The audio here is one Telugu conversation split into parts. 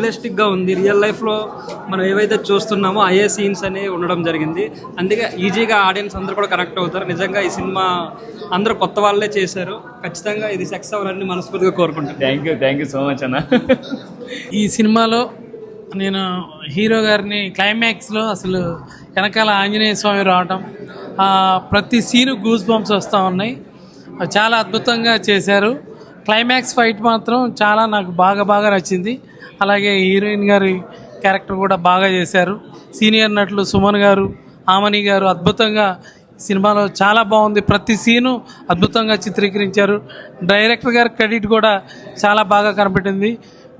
రియలిస్టిక్ గా ఉంది. రియల్ లైఫ్ లో మనం ఏవైతే చూస్తున్నామో అయ్యే సీన్స్ అనేవి ఉండడం జరిగింది. అందుకే ఈజీగా ఆడియన్స్ అందరూ కూడా కనెక్ట్ అవుతారు. నిజంగా ఈ సినిమా అందరూ కొత్త వాళ్ళే చేశారు. ఖచ్చితంగా ఇది సక్సెస్ అవ్వాలని మనస్ఫూర్తిగా కోరుకుంటాను. థ్యాంక్ యూ సో మచ్ అన్న. ఈ సినిమాలో నేను హీరో గారిని క్లైమాక్స్లో అసలు వెనకాల ఆంజనేయ స్వామి రావటం, ప్రతి సీను గూస్ బంప్స్ వస్తూ ఉన్నాయి. చాలా అద్భుతంగా చేశారు. క్లైమాక్స్ ఫైట్ మాత్రం చాలా నాకు బాగా నచ్చింది. అలాగే హీరోయిన్ గారి క్యారెక్టర్ కూడా బాగా చేశారు. సీనియర్ నటులు సుమన్ గారు, ఆమని గారు అద్భుతంగా సినిమాలో చాలా బాగుంది. ప్రతి సీను అద్భుతంగా చిత్రీకరించారు. డైరెక్టర్ గారి క్రెడిట్ కూడా చాలా బాగా కనపడింది.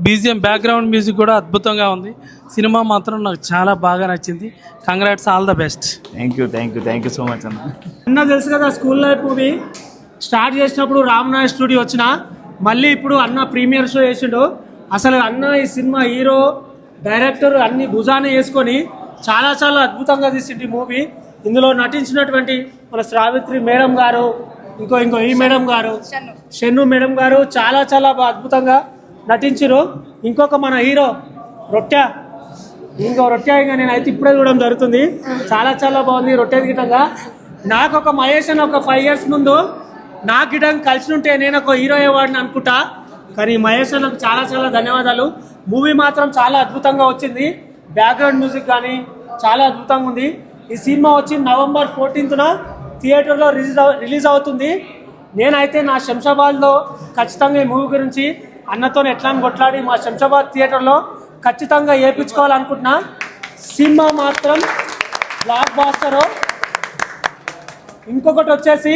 బీజిఎం బ్యాక్గ్రౌండ్ మ్యూజిక్ కూడా అద్భుతంగా ఉంది. సినిమా మాత్రం నాకు చాలా బాగా నచ్చింది. Congrats, all the best. Thank you so much అన్న. అన్న తెలుసు కదా, స్కూల్ లైఫ్ మూవీ స్టార్ట్ చేసినప్పుడు రామ్నాయ్ స్టూడియో వచ్చిన, మళ్ళీ ఇప్పుడు అన్న ప్రీమియర్ షో చేసిండు. అసలు అన్న ఈ సినిమా హీరో డైరెక్టర్ అన్ని భుజాన్ని వేసుకొని చాలా అద్భుతంగా తీసింది ఈ మూవీ. ఇందులో నటించినటువంటి మన శ్రావిత్రి మేడం గారు, ఇంకో ఈ మేడం గారు, షన్ను మేడం గారు చాలా అద్భుతంగా నటించారు. ఇంకొక మన హీరో రొట్టె ఇంకా నేనైతే ఇప్పుడే చూడడం జరుగుతుంది. చాలా బాగుంది రొట్టె గిటంగా. నాకు ఒక మహేష్ అని ఒక 5 years ముందు నాకు గిటంగా కలిసి ఉంటే నేను ఒక హీరో అయ్యేవాడిని అనుకుంటా. కానీ మహేష్ అన్నకు చాలా ధన్యవాదాలు. మూవీ మాత్రం చాలా అద్భుతంగా వచ్చింది. బ్యాక్గ్రౌండ్ మ్యూజిక్ కానీ చాలా అద్భుతంగా ఉంది. ఈ సినిమా వచ్చి November 14th థియేటర్లో రిలీజ్ అవుతుంది. నేనైతే నా శంషాబాద్లో ఖచ్చితంగా ఈ మూవీ గురించి అన్నతో ఎట్లా కొట్లాడి మా శంషాబాద్ థియేటర్లో ఖచ్చితంగా వేయించుకోవాలనుకుంటున్నా. సినిమా మాత్రం బ్లాక్ బాస్టర్. ఇంకొకటి వచ్చేసి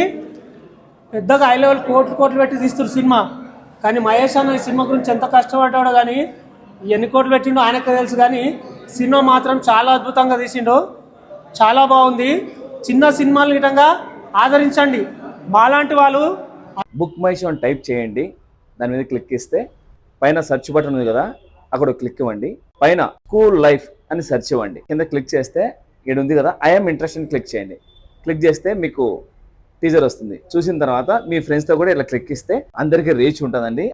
పెద్దగా హై లెవెల్ కోట్లు పెట్టి తీస్తున్నారు సినిమా. కానీ మహేష్ అన్న ఈ సినిమా గురించి ఎంత కష్టపడ్డాడో కానీ, ఎన్ని కోట్లు పెట్టిండో ఆయనకు తెలుసు. కానీ సినిమా మాత్రం చాలా అద్భుతంగా తీసిండు. చాలా బాగుంది. చిన్న సినిమాలు గిటంగా ఆదరించండి. మాలాంటి వాళ్ళు బుక్ మై షో అని టైప్ చేయండి. దాని మీద క్లిక్ ఇస్తే పైన సెర్చ్ బటన్ ఉంది కదా, అక్కడ క్లిక్ ఇవ్వండి. పైన స్కూల్ లైఫ్ అని సెర్చ్ ఇవ్వండి. కింద క్లిక్ చేస్తే ఇక్కడ ఉంది కదా ఐఎమ్ ఇంట్రెస్టెడ్ క్లిక్ చేయండి. క్లిక్ చేస్తే మీకు టీజర్ వస్తుంది. చూసిన తర్వాత మీ ఫ్రెండ్స్తో కూడా ఇలా క్లిక్ ఇస్తే అందరికీ రీచ్ ఉంటుందండి.